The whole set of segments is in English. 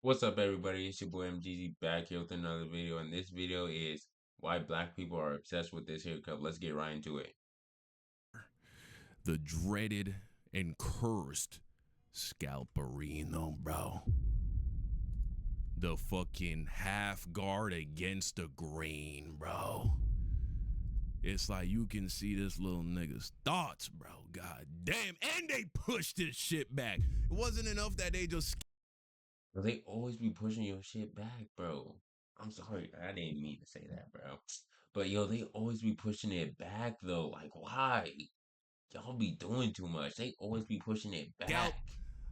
What's up, everybody? It's your boy MGZ back here with another video, and this video is why black people are obsessed with this haircut. Let's get right into it. The dreaded and cursed scalperino, bro. The fucking half guard against the grain, bro. It's like you can see this little nigga's thoughts, bro. God damn. And they pushed this shit back. It wasn't enough that they just. But they always be pushing your shit back, bro. I'm sorry, I didn't mean to say that, bro. But yo, they always be pushing it back though. Like, why? Y'all be doing too much. They always be pushing it back.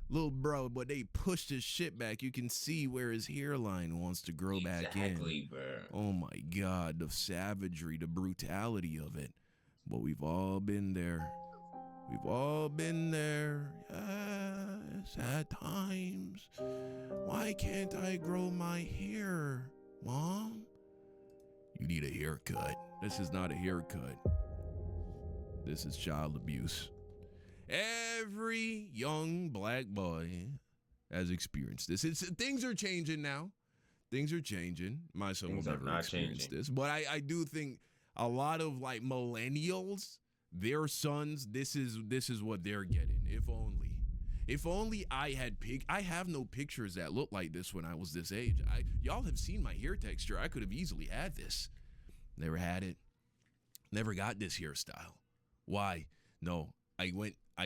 Little bro, but they pushed his shit back. You can see where his hairline wants to grow back in. Exactly, bro. Oh my God, the savagery, the brutality of it. But we've all been there. We've all been there. Yes, at times. Why can't I grow my hair, Mom? You need a haircut. This is not a haircut. This is child abuse. Every young black boy has experienced this. Things are changing now. Things are changing. My son will never experience this. But I do think a lot of like millennials, their sons, this is what they're getting. If only I had I have no pictures that look like this when I was this age. Y'all have seen my hair texture. I could have easily had this. Never had it. Never got this hairstyle. Why? No, I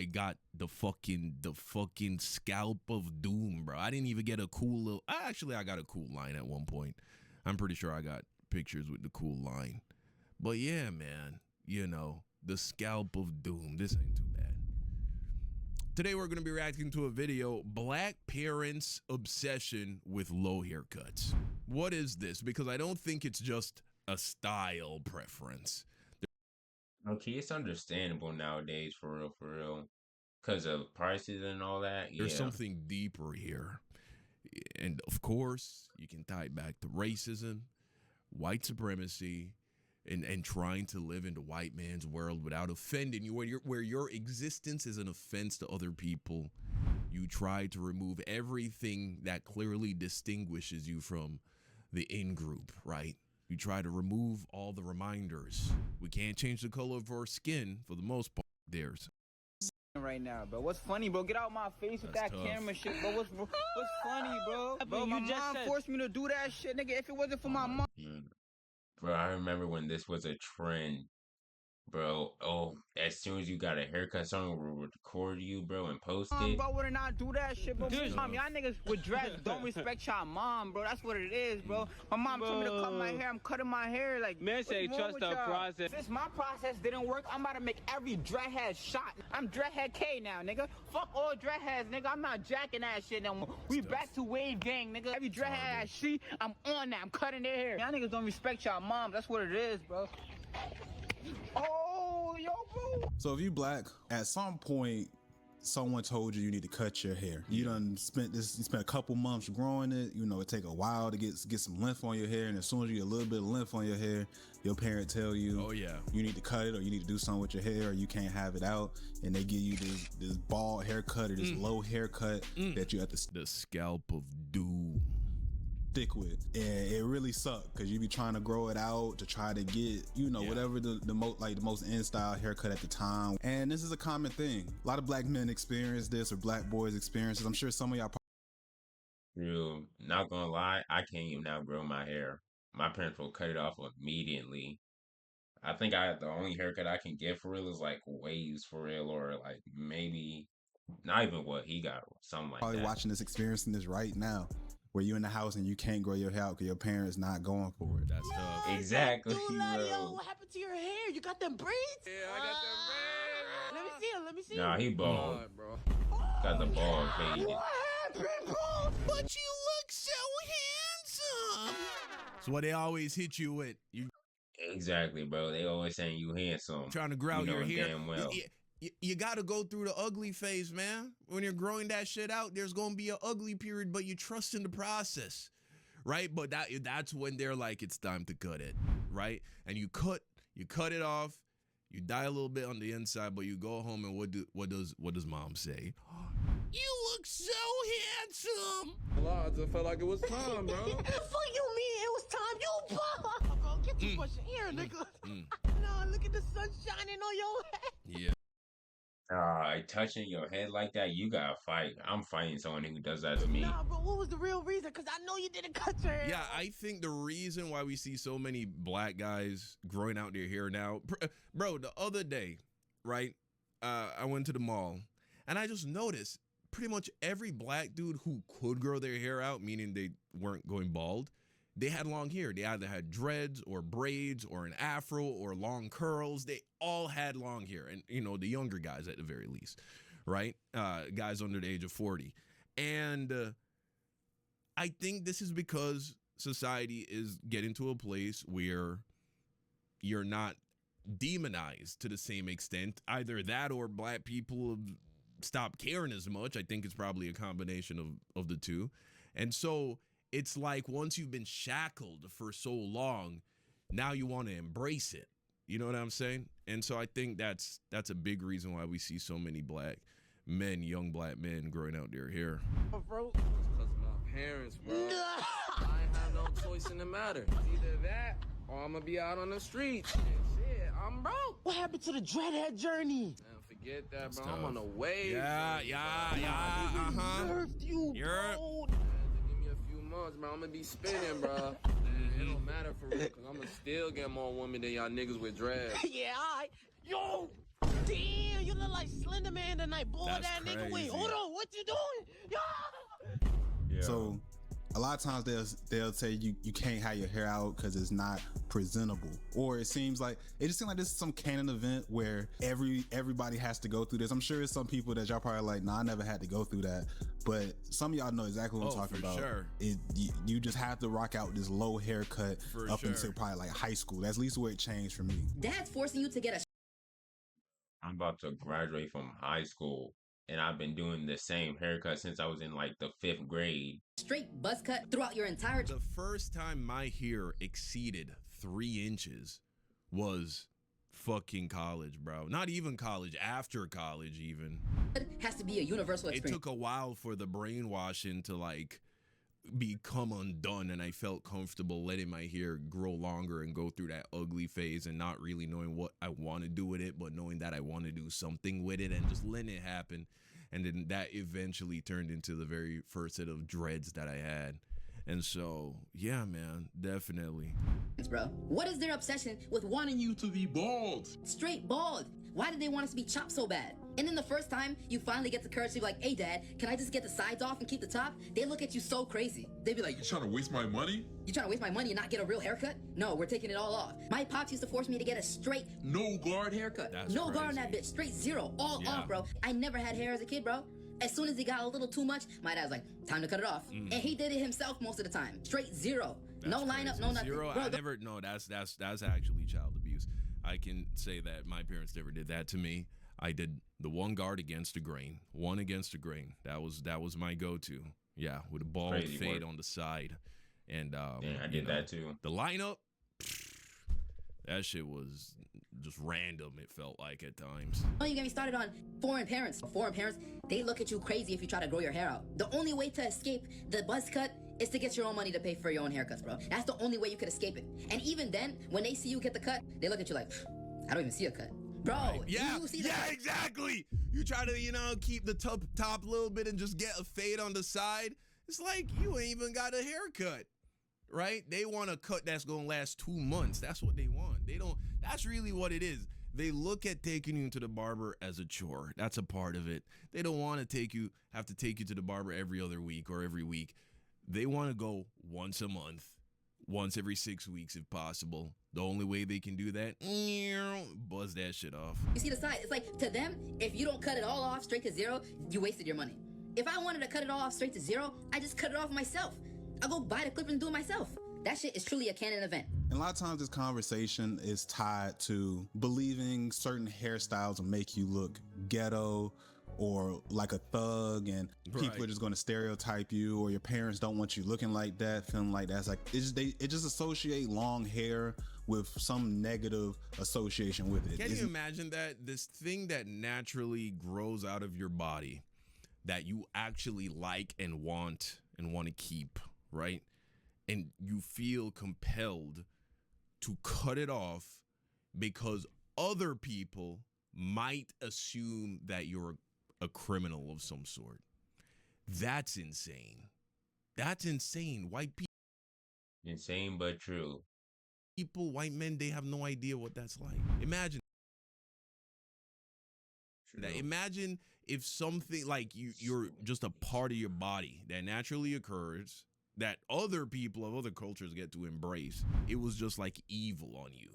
got the fucking scalp of doom, bro. I didn't even get a cool little. Actually, I got a cool line at one point. I'm pretty sure I got pictures with the cool line. But yeah, man, you know, the scalp of doom. This ain't too bad. Today we're going to be reacting to a video, Black Parents' Obsession with Low Haircuts. What is this? Because I don't think it's just a style preference. Okay, it's understandable nowadays, for real. Because of prices and all that. There's something deeper here. And of course, you can tie it back to racism, white supremacy, and trying to live in the white man's world without offending you, where your existence is an offense to other people. You try to remove everything that clearly distinguishes you from the in-group, right? You try to remove all the reminders. We can't change the color of our skin for the most part. There's right now, bro. What's funny, bro? Get out my face with that camera shit, bro. What's funny, bro? Bro, my mom forced me to do that shit, nigga. If it wasn't for my mom. Bro, I remember when this was a trend. Bro, oh, as soon as you got a haircut, someone will record you, bro, and post it. Bro, would not do that shit, bro. Mom, y'all niggas with dress don't respect y'all mom, bro. That's what it is, bro. My mom told me to cut my hair. I'm cutting my hair. Like, man, say trust the process. Since my process didn't work, I'm about to make every dreadhead shot. I'm dreadhead K now, nigga. Fuck all dreadheads, nigga. I'm not jacking that shit no more. We back to wave gang, nigga. Every dreadhead I see, I'm on that. I'm cutting their hair. Y'all niggas don't respect y'all mom. That's what it is, bro. Oh, yo, bro. So if you black, at some point, someone told you need to cut your hair. You done spent this. You spent a couple months growing it. You know, it take a while to get some length on your hair, and as soon as you get a little bit of length on your hair, your parent tell you, oh yeah, you need to cut it, or you need to do something with your hair, or you can't have it out, and they give you this bald haircut or this low haircut that you have to the scalp of doom. Stick with, and it really sucked because you be trying to grow it out to try to get, you know, whatever the most in style haircut at the time. And this is a common thing. A lot of black men experience this, or black boys experience this. I'm sure some of y'all. Real, not gonna lie, I can't even now grow my hair. My parents will cut it off immediately. I think the only haircut I can get for real is like waves for real, or like maybe not even what he got, something like probably that. Watching this, experiencing this right now, where you in the house and you can't grow your hair out because your parents not going for it. That's tough. Exactly. Yo, what happened to your hair? You got them braids? Yeah, I got them braids. Let me see it. Let me see it. Nah, he bald. Bro. Got the bald faded. What happened, bro? But you look so handsome. That's what they always hit you with. You Exactly, bro. They always saying you handsome. trying to grow out your hair. Damn well. You got to go through the ugly phase, man. When you're growing that shit out, there's going to be an ugly period, but you trust in the process, right? But that's when they're like, it's time to cut it, right? And you cut it off. You die a little bit on the inside, but you go home and what does mom say? You look so handsome. I just felt like it was time, bro. The fuck you mean it was time? You bro, get too much hair, nigga. No, look at the sun shining on your head. Yeah. Touching your head like that, you gotta fight. I'm fighting someone who does that to me. Nah, bro, what was the real reason? Cause I know you didn't cut your hair. Yeah, I think the reason why we see so many black guys growing out their hair now, bro, the other day, right? I went to the mall and I just noticed pretty much every black dude who could grow their hair out, meaning they weren't going bald, they had long hair. They either had dreads or braids or an afro or long curls. They all had long hair. And, you know, the younger guys at the very least, right? Guys under the age of 40. And I think this is because society is getting to a place where you're not demonized to the same extent. Either that or black people have stopped caring as much. I think it's probably a combination of the two. And so it's like once you've been shackled for so long, now you want to embrace it. You know what I'm saying? And so I think that's a big reason why we see so many black men, young black men growing out their hair. Bro. It's because of my parents, bro. I ain't have no choice in the matter. It's either that or I'm gonna be out on the streets. Shit, I'm broke. What happened to the dreadhead journey? Man, forget that, bro. tough. I'm on the wave. Yeah. Nerfed you, bro. Give me a few months, bro. I'm gonna be spinning, bro. It don't matter for real, cause I'm gonna still get more women than y'all niggas with dreads. Yeah, alright. Yo! Damn, you look like Slender Man tonight, boy. That's That nigga. Wait, crazy. hold on. What you doing? Yo! Yeah. So a lot of times they'll say you can't have your hair out because it's not presentable, or it just seems like this is some canon event where everybody has to go through this. I'm sure it's some people that y'all probably like, nah, I never had to go through that, but some of y'all know exactly what I'm talking for about. sure. You just have to rock out this low haircut For up sure. until probably like high school. That's at least where it changed for me. Dad's forcing you to get a I'm about to graduate from high school, and I've been doing the same haircut since I was in like the 5th grade. straight buzz cut throughout your entire The first time my hair exceeded 3 inches was fucking college, bro. Not even college, after college even. childhood has to be a universal It experience. took a while for the brainwashing to like become undone, and I felt comfortable letting my hair grow longer and go through that ugly phase and not really knowing what I want to do with it, but knowing that I want to do something with it and just letting it happen. And then that eventually turned into the very first set of dreads that I had. And so, yeah, man, definitely. Bro, what is their obsession with wanting you to be bald? Straight bald. Why did they want us to be chopped so bad? And then the first time you finally get the courage to be like, hey dad, can I just get the sides off and keep the top? They look at you so crazy. They'd be like, You trying to waste my money? you trying to waste my money and not get a real haircut? No, we're taking it all off. My pops used to force me to get a straight No guard hair? haircut. That's No guard on crazy. that bitch. Straight zero. All Yeah. off, bro. I never had hair as a kid, bro. As soon as it got a little too much, my dad was like, time to cut it off. And he did it himself most of the time. Straight zero. No That's lineup, crazy. no nothing. Zero. Bro, I never. No, that's actually child abuse. I can say that my parents never did that to me. I did the one guard against the grain, one against the grain. That was my go-to. Yeah, with a bald Crazy fade work. on the side, and Yeah, I you did know, that too. The lineup, that shit was just random. It felt like at times. Don't you get me started on foreign parents. Foreign parents, they look at you crazy if you try to grow your hair out. The only way to escape the buzz cut is to get your own money to pay for your own haircuts, bro. That's the only way you could escape it. And even then, when they see you get the cut, they look at you like, I don't even see a cut. Bro, Yeah, you see the yeah, cut? exactly. You try to, keep the top a little bit and just get a fade on the side. It's like you ain't even got a haircut, right? They want a cut that's gonna last 2 months. That's what they want. They don't. That's really what it is. They look at taking you to the barber as a chore. That's a part of it. They don't want to have to take you to the barber every other week or every week. They want to go once a month, once every 6 weeks if possible. The only way they can do that, buzz that shit off. You see the side? It's like, to them, if you don't cut it all off straight to zero, you wasted your money. If I wanted to cut it all off straight to zero, I just cut it off myself. I'll go buy the clip and do it myself. That shit is truly a canon event. And a lot of times this conversation is tied to believing certain hairstyles will make you look ghetto or like a thug, and people Right. are just going to stereotype you, or your parents don't want you looking like that, feeling like that. It's like it just associate long hair with some negative association with it. Can you imagine that? This thing that naturally grows out of your body that you actually like and want to keep, right? And you feel compelled to cut it off because other people might assume that you're a criminal of some sort. That's insane. That's insane. White Insane but true. people, white men, they have no idea what that's like. Imagine that. True. Imagine if something like you're just a part of your body that naturally occurs that other people of other cultures get to embrace. It was just like evil on you.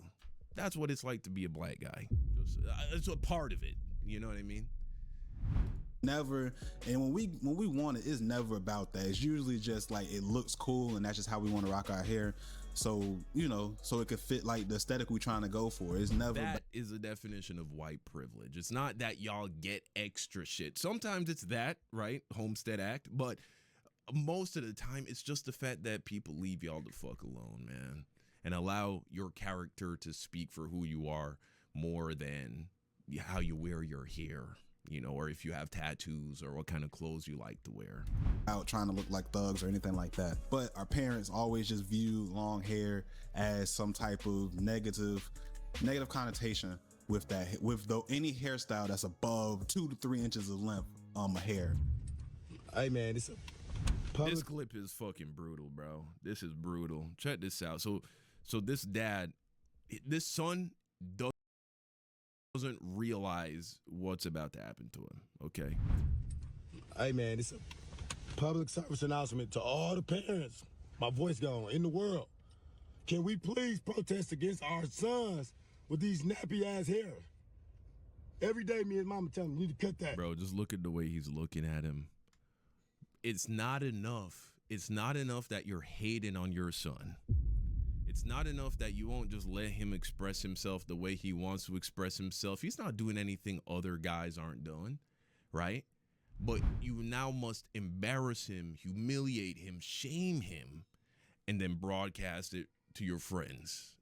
That's what it's like to be a black guy. Just, it's a part of it. You know what I mean? Never, and when we want it, it's never about that. It's usually just like it looks cool, and that's just how we want to rock our hair. So so it could fit like the aesthetic we're trying to go for. It's never that is a definition of white privilege. It's not that y'all get extra shit. Sometimes it's that, right? Homestead Act, but most of the time it's just the fact that people leave y'all the fuck alone, man, and allow your character to speak for who you are more than how you wear your hair. Or if you have tattoos or what kind of clothes you like to wear. out trying to look like thugs or anything like that. But our parents always just view long hair as some type of negative connotation with that, with any hairstyle that's above 2 to 3 inches of length of hair. Hey man, this clip is fucking brutal, bro. This is brutal. Check this out. So this son doesn't realize what's about to happen to him. Okay. Hey man, it's a public service announcement to all the parents. My voice gone in the world. Can we please protest against our sons with these nappy ass hair? Every day, me and mama tell him, you need to cut that. Bro, just look at the way he's looking at him. It's not enough. It's not enough that you're hating on your son. It's not enough that you won't just let him express himself the way he wants to express himself. He's not doing anything other guys aren't doing, right? But you now must embarrass him, humiliate him, shame him, and then broadcast it to your friends.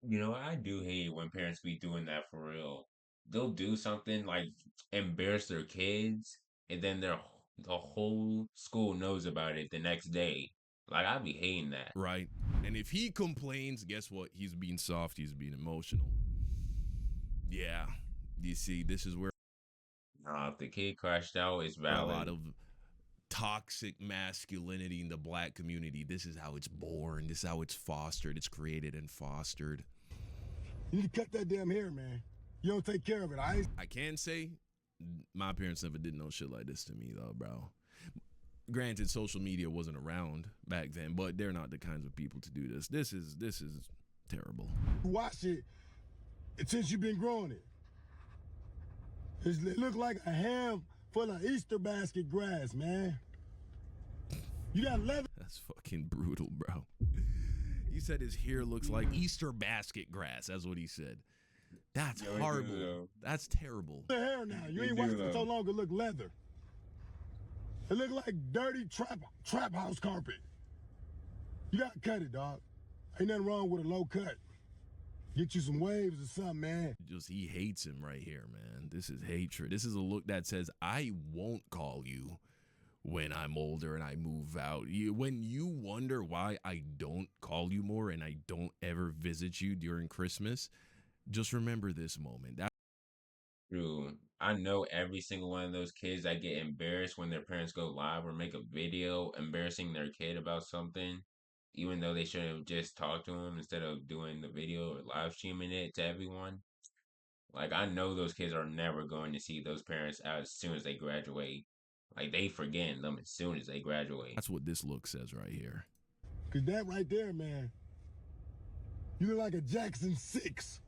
I do hate when parents be doing that for real. They'll do something like embarrass their kids, and then the whole school knows about it the next day. Like, I be hating that. Right. And if he complains, guess what? He's being soft. He's being emotional. Yeah. You see, this is where If the kid crashed out, it's valid. a lot of toxic masculinity in the black community. This is how it's born. This is how it's fostered. It's created and fostered. You need to cut that damn hair, man. You don't take care of it. I can say my parents never did no shit like this to me, though, bro. Granted, social media wasn't around back then, but they're not the kinds of people to do this. This is terrible. Watch it since you've been growing it. It look like a ham full of Easter basket grass, man. You got leather. That's fucking brutal, bro. He said his hair looks like Easter basket grass. That's what he said. That's horrible. That's terrible. The hair now. You ain't watched it so long it look leather. It look like dirty trap house carpet. You gotta cut it, dog. Ain't nothing wrong with a low cut. Get you some waves or something, man. Just he hates him right here, man. This is hatred. This is a look that says, I won't call you when I'm older and I move out. When you wonder why I don't call you more and I don't ever visit you during Christmas, just remember this moment. True. I know every single one of those kids that get embarrassed when their parents go live or make a video embarrassing their kid about something, even though they should have just talked to them instead of doing the video or live streaming it to everyone. Like, I know those kids are never going to see those parents as soon as they graduate. Like, they forgetting them as soon as they graduate. That's what this look says right here. Cause that right there, man, you look like a Jackson 6.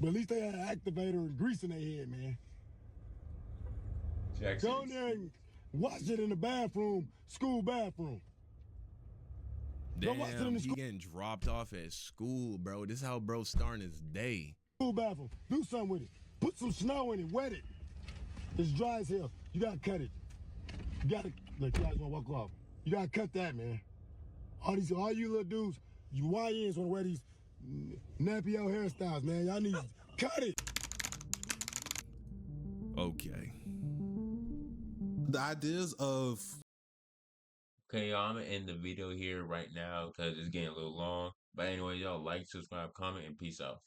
But at least they had an activator and grease in their head, man. Jackson. Go in there and wash it in the bathroom, school bathroom. Damn, watch it in the he getting dropped off at school, bro. This is how bro starting his day. School bathroom. Do something with it. Put some snow in it. Wet it. It's dry as hell. You gotta cut it. You gotta, look, you guys wanna walk off. You gotta cut that, man. All you little dudes, you YNs wanna wear these nappy old hairstyles, man. Y'all need to cut it. Okay. the ideas of Okay, y'all, I'm gonna end the video here right now because it's getting a little long. But anyway, y'all like, subscribe, comment, and peace out.